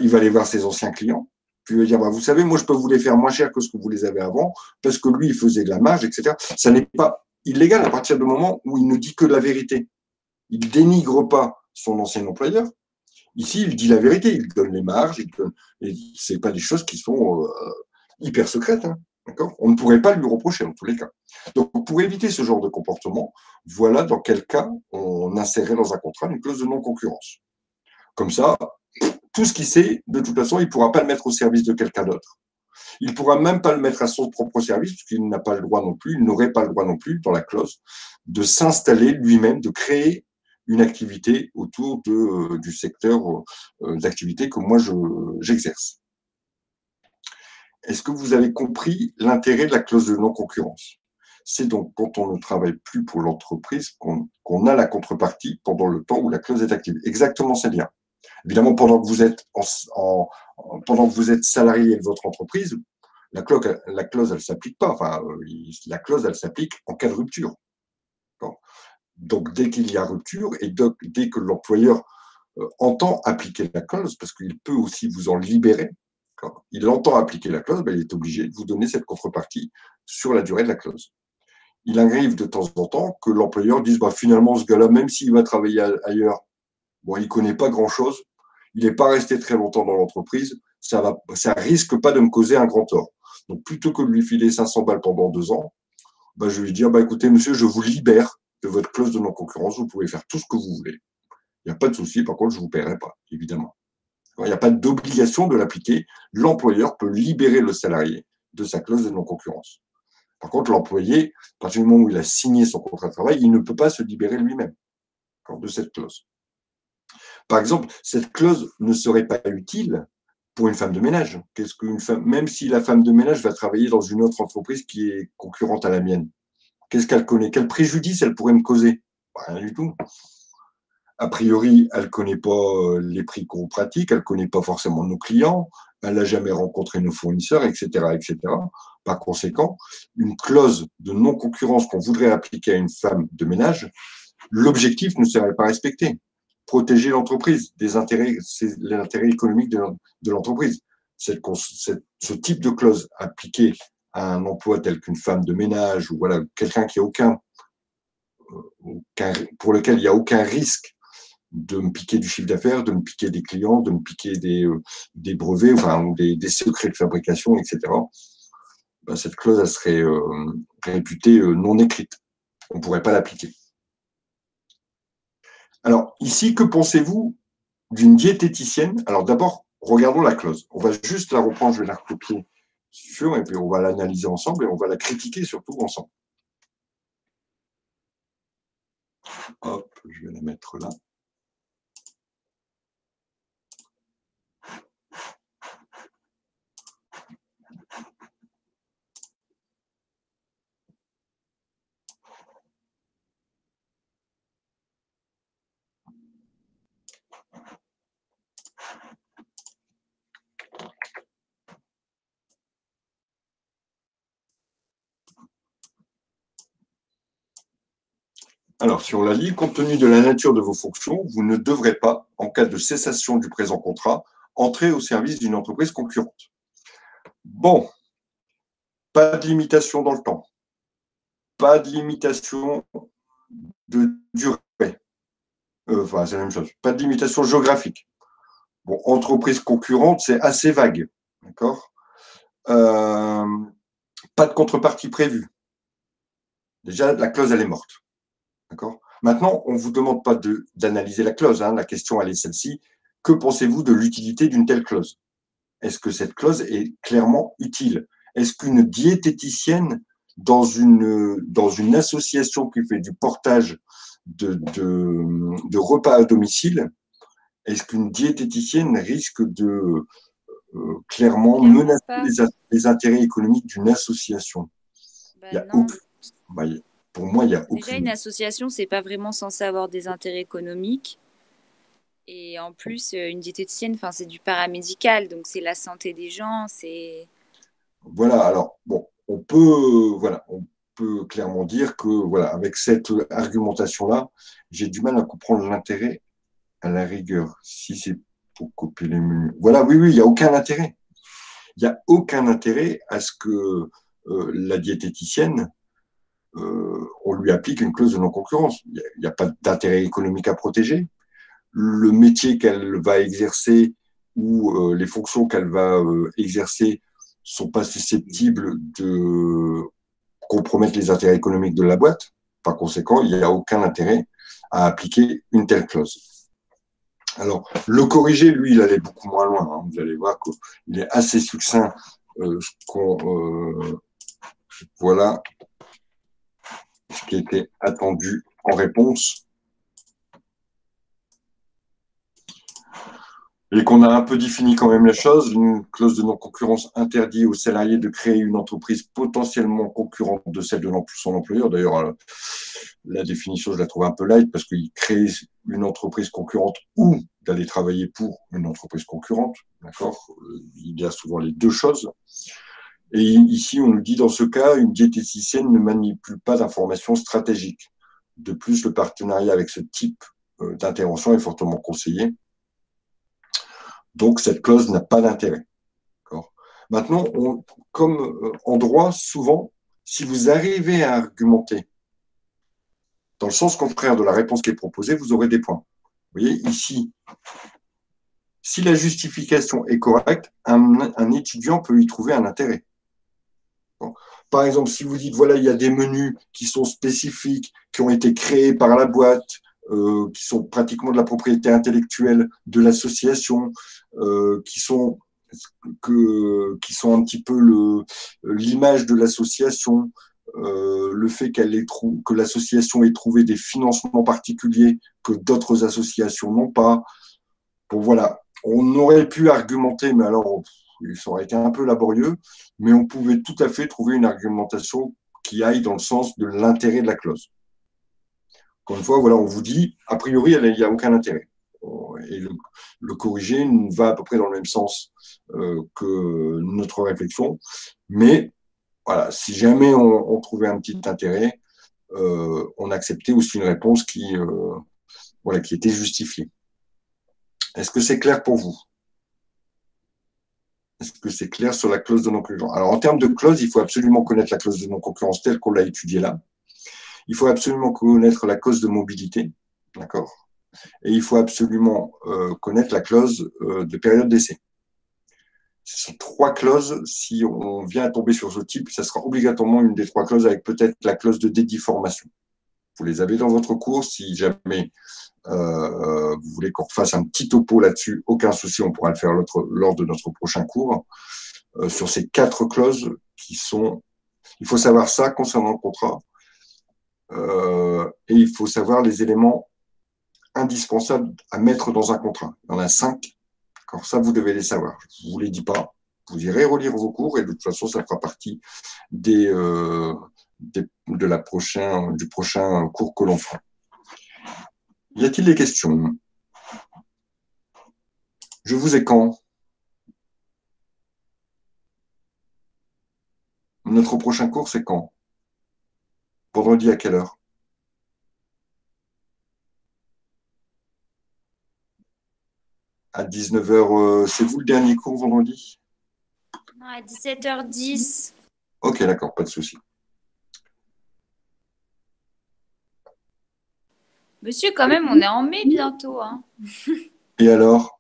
Il va aller voir ses anciens clients, puis il va dire, vous savez, moi je peux vous les faire moins cher que ce que vous les avez avant, parce que lui, il faisait de la marge, etc. Ça n'est pas illégal à partir du moment où il ne dit que la vérité. Il ne dénigre pas son ancien employeur. Ici, il dit la vérité, il donne les marges, ce n'est pas des choses qui sont hyper secrètes. Hein, d'accord ? On ne pourrait pas lui reprocher en tous les cas. Donc, pour éviter ce genre de comportement, voilà dans quel cas on insérait dans un contrat une clause de non-concurrence. Comme ça, tout ce qu'il sait, de toute façon, il ne pourra pas le mettre au service de quelqu'un d'autre. Il ne pourra même pas le mettre à son propre service, puisqu'il n'a pas le droit non plus, il n'aurait pas le droit non plus, dans la clause, de s'installer lui-même, de créer une activité autour du secteur d'activité que moi j'exerce. Est-ce que vous avez compris l'intérêt de la clause de non-concurrence ? C'est donc quand on ne travaille plus pour l'entreprise qu'on a la contrepartie pendant le temps où la clause est active. Exactement, c'est bien. Évidemment, pendant que vous êtes salarié de votre entreprise, la clause, elle s'applique pas. Enfin, la clause, elle s'applique en cas de rupture. Donc, dès qu'il y a rupture et dès que l'employeur entend appliquer la clause, parce qu'il peut aussi vous en libérer, quand il entend appliquer la clause, il est obligé de vous donner cette contrepartie sur la durée de la clause. Il arrive de temps en temps que l'employeur dise finalement, ce gars-là, même s'il va travailler ailleurs, il ne connaît pas grand-chose, il n'est pas resté très longtemps dans l'entreprise, ça risque pas de me causer un grand tort. Donc, plutôt que de lui filer 500 balles pendant 2 ans, je vais lui dire, écoutez, monsieur, je vous libère de votre clause de non-concurrence, vous pouvez faire tout ce que vous voulez. Il n'y a pas de souci, par contre, je ne vous paierai pas, évidemment. Il n'y a pas d'obligation de l'appliquer. L'employeur peut libérer le salarié de sa clause de non-concurrence. Par contre, l'employé, à partir du moment où il a signé son contrat de travail, il ne peut pas se libérer lui-même de cette clause. Par exemple, cette clause ne serait pas utile pour une femme de ménage. Même si la femme de ménage va travailler dans une autre entreprise qui est concurrente à la mienne, qu'est-ce qu'elle connaît ? Quel préjudice elle pourrait me causer ? Rien du tout. A priori, elle ne connaît pas les prix qu'on pratique, elle ne connaît pas forcément nos clients, elle n'a jamais rencontré nos fournisseurs, etc., etc. Par conséquent, une clause de non-concurrence qu'on voudrait appliquer à une femme de ménage, l'objectif ne serait pas respecté. Protéger l'entreprise, c'est l'intérêt économique de l'entreprise. Ce type de clause appliquée à un emploi tel qu'une femme de ménage ou quelqu'un qui a pour lequel il n'y a aucun risque de me piquer du chiffre d'affaires, de me piquer des clients, de me piquer des brevets, ou des secrets de fabrication, etc. Cette clause, elle serait réputée non écrite. On ne pourrait pas l'appliquer. Alors, ici, que pensez-vous d'une diététicienne ? Alors, d'abord, regardons la clause. On va juste la reprendre, je vais la recopier et puis on va l'analyser ensemble et on va la critiquer surtout ensemble. Hop, je vais la mettre là. Alors, si on la lit, compte tenu de la nature de vos fonctions, vous ne devrez pas, en cas de cessation du présent contrat, entrer au service d'une entreprise concurrente. Bon, pas de limitation dans le temps, pas de limitation de durée, c'est la même chose, pas de limitation géographique. Bon, entreprise concurrente, c'est assez vague, d'accord ? Pas de contrepartie prévue. Déjà, la clause, elle est morte. D'accord ? Maintenant, on ne vous demande pas d'analyser la clause. La question, elle est celle-ci. Que pensez-vous de l'utilité d'une telle clause ? est-ce que cette clause est clairement utile? Est-ce qu'une diététicienne dans une association qui fait du portage de repas à domicile, est-ce qu'une diététicienne risque de clairement menacer les intérêts économiques d'une association? Il y a non. Pour moi, il y a aucune. Déjà, une association, c'est pas vraiment censé avoir des intérêts économiques. Et en plus, une diététicienne, c'est du paramédical, donc c'est la santé des gens, c'est… Voilà, alors, bon, on peut clairement dire que, voilà, avec cette argumentation-là, j'ai du mal à comprendre l'intérêt à la rigueur, si c'est pour copier les menus. Voilà, oui, il n'y a aucun intérêt. Il n'y a aucun intérêt à ce que la diététicienne, on lui applique une clause de non-concurrence. Il n'y a pas d'intérêt économique à protéger. Le métier qu'elle va exercer ou les fonctions qu'elle va exercer sont pas susceptibles de compromettre les intérêts économiques de la boîte. Par conséquent, il n'y a aucun intérêt à appliquer une telle clause. Alors, le corrigé, lui, il allait beaucoup moins loin. Hein. Vous allez voir qu'il est assez succinct. Voilà ce qui était attendu en réponse. Et qu'on a un peu défini quand même la chose. Une clause de non-concurrence interdit aux salariés de créer une entreprise potentiellement concurrente de celle de son employeur. D'ailleurs, la définition, je la trouve un peu light parce qu'il crée une entreprise concurrente ou d'aller travailler pour une entreprise concurrente. D'accord ? Il y a souvent les deux choses. Et ici, on nous dit, dans ce cas, une diététicienne ne manipule pas d'informations stratégiques. De plus, le partenariat avec ce type d'intervention est fortement conseillé. Donc, cette clause n'a pas d'intérêt. Maintenant, comme en droit, souvent, si vous arrivez à argumenter dans le sens contraire de la réponse qui est proposée, vous aurez des points. Vous voyez, ici, si la justification est correcte, un étudiant peut y trouver un intérêt. Par exemple, si vous dites, voilà, il y a des menus qui sont spécifiques, qui ont été créés par la boîte, qui sont pratiquement de la propriété intellectuelle de l'association, qui sont un petit peu l'image de l'association, le fait que l'association ait trouvé des financements particuliers que d'autres associations n'ont pas. Bon, voilà, on aurait pu argumenter, mais alors ça aurait été un peu laborieux, mais on pouvait tout à fait trouver une argumentation qui aille dans le sens de l'intérêt de la clause. Encore une fois, voilà, on vous dit, a priori, il n'y a aucun intérêt. Et le corrigé va à peu près dans le même sens que notre réflexion. Mais voilà, si jamais on trouvait un petit intérêt, on acceptait aussi une réponse qui était justifiée. Est-ce que c'est clair pour vous? Est-ce que c'est clair sur la clause de non-concurrence? Alors, en termes de clause, il faut absolument connaître la clause de non-concurrence telle qu'on l'a étudiée là. Il faut absolument connaître la clause de mobilité, d'accord? Et il faut absolument connaître la clause de période d'essai. Ce sont trois clauses. Si on vient à tomber sur ce type, ça sera obligatoirement une des trois clauses avec peut-être la clause de dédéformation. Vous les avez dans votre cours. Si jamais vous voulez qu'on refasse un petit topo là-dessus, aucun souci, on pourra le faire lors de notre prochain cours. Sur ces quatre clauses qui sont… Il faut savoir ça concernant le contrat. Et il faut savoir les éléments indispensables à mettre dans un contrat. Il y en a 5. Alors ça, vous devez les savoir. Je ne vous les dis pas. Vous irez relire vos cours et de toute façon, ça fera partie du prochain cours que l'on fera. Y a-t-il des questions? Je vous ai quand? Notre prochain cours, c'est quand? Vendredi à quelle heure? À 19h, c'est vous le dernier cours vendredi? Non, à 17h10. Ok, d'accord, pas de souci. Monsieur, quand même, on est en mai bientôt. Hein. Et alors?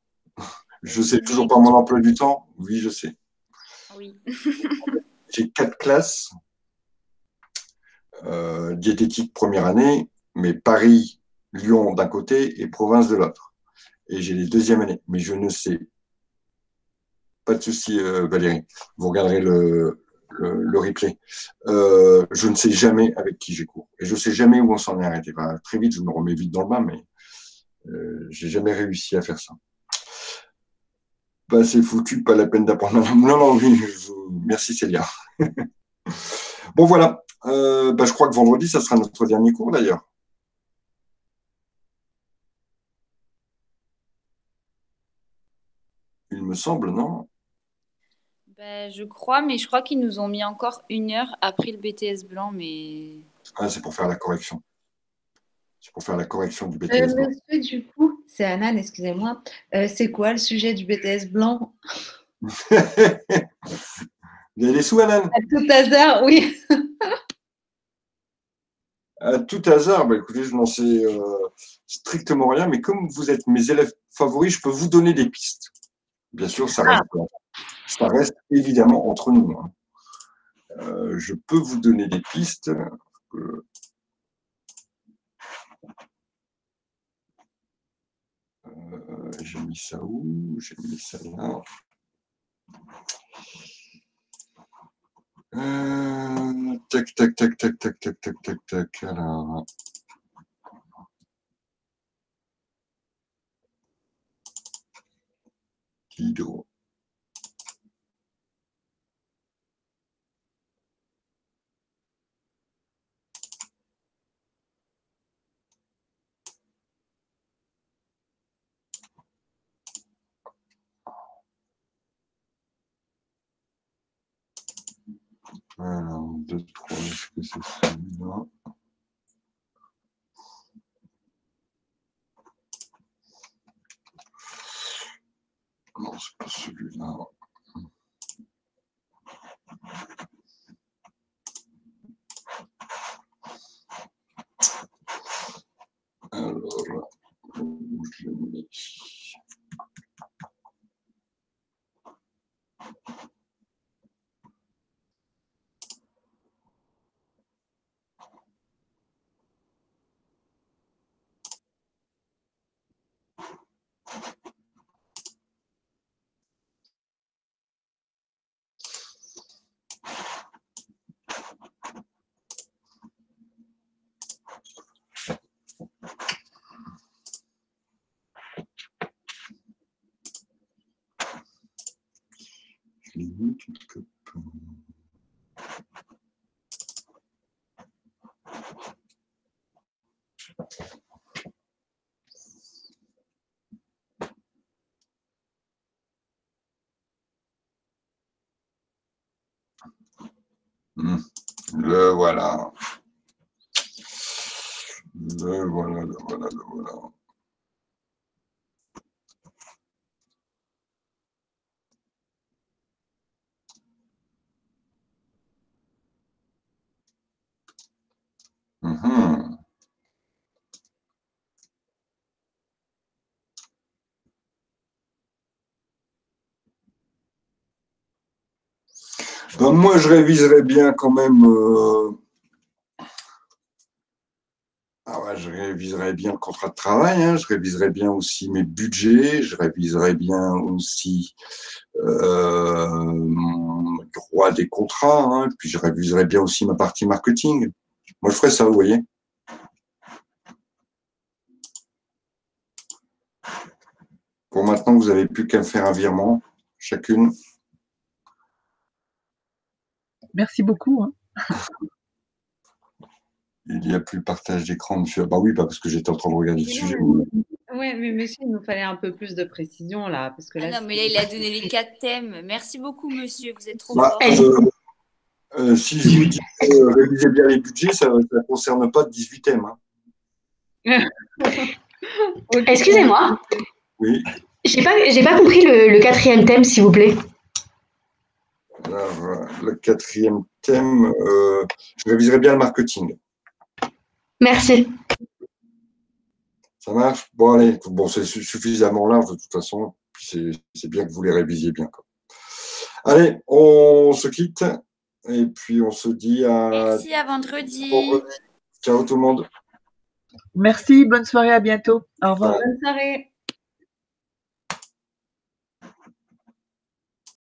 Je sais toujours pas mon emploi du temps? Oui, je sais. Oui. J'ai 4 classes. Diététique première année, mais Paris, Lyon d'un côté et province de l'autre. Et j'ai les deuxièmes années. Mais je ne sais Pas de souci, Valérie. Vous regarderez le replay. Je ne sais jamais avec qui j'ai cours. Et je ne sais jamais où on s'en est arrêté. Bah, très vite, je me remets vite dans le bain, mais j'ai jamais réussi à faire ça. Bah, c'est foutu, pas la peine d'apprendre. Non, non, oui, merci Célia. Bon, voilà. Bah, je crois que vendredi, ça sera notre dernier cours d'ailleurs. Il me semble, non? Ben, je crois, mais je crois qu'ils nous ont mis encore 1 heure après le BTS blanc, mais... Ah, c'est pour faire la correction. C'est pour faire la correction du BTS blanc. Monsieur, du coup, c'est Anan, excusez-moi. C'est quoi le sujet du BTS blanc? Vous avez des sous, Anan? À tout hasard, oui. À tout hasard, bah, écoutez, je n'en sais strictement rien, mais comme vous êtes mes élèves favoris, je peux vous donner des pistes. Bien sûr, ça reste évidemment entre nous. Hein. Je peux vous donner des pistes. J'ai mis ça où? J'ai mis ça là. Tac, tac, tac, tac, tac, tac, tac, tac, tac. Alors. Guido. Alors, 2, 3, est-ce que c'est celui-là? Non, c'est pas celui-là. Alors, où je l'ai mis? Je l'ai mis quelque part. Le voilà. Le voilà, le voilà, le voilà. Ben, moi, je réviserais bien quand même. Ah ouais, je réviserais bien le contrat de travail, hein, je réviserais bien aussi mes budgets, je réviserais bien aussi mon droit des contrats, hein, puis je réviserais bien aussi ma partie marketing. Moi, je ferais ça, vous voyez. Pour maintenant, vous n'avez plus qu'à me faire un virement, chacune. Merci beaucoup. Hein. Il n'y a plus le partage d'écran, monsieur. Bah oui, parce que j'étais en train de regarder le sujet. Oui, mais monsieur, il nous fallait un peu plus de précision là. Parce que là, non, mais là, il a donné les 4 thèmes. Merci beaucoup, monsieur. Vous êtes trop fort. Si je vous dis révisez bien les budgets, ça ne concerne pas 18 thèmes. Hein. Excusez-moi. Oui. J'ai pas compris le 4e thème, s'il vous plaît. Alors, le 4e thème, je réviserai bien le marketing. Merci. Ça marche? Bon, allez. Bon, c'est suffisamment large de toute façon. C'est bien que vous les révisiez bien. Quoi. Allez, on se quitte. Et puis, on se dit à... Merci, à vendredi. Ciao tout le monde. Merci, bonne soirée, à bientôt. Au revoir. Bonne soirée.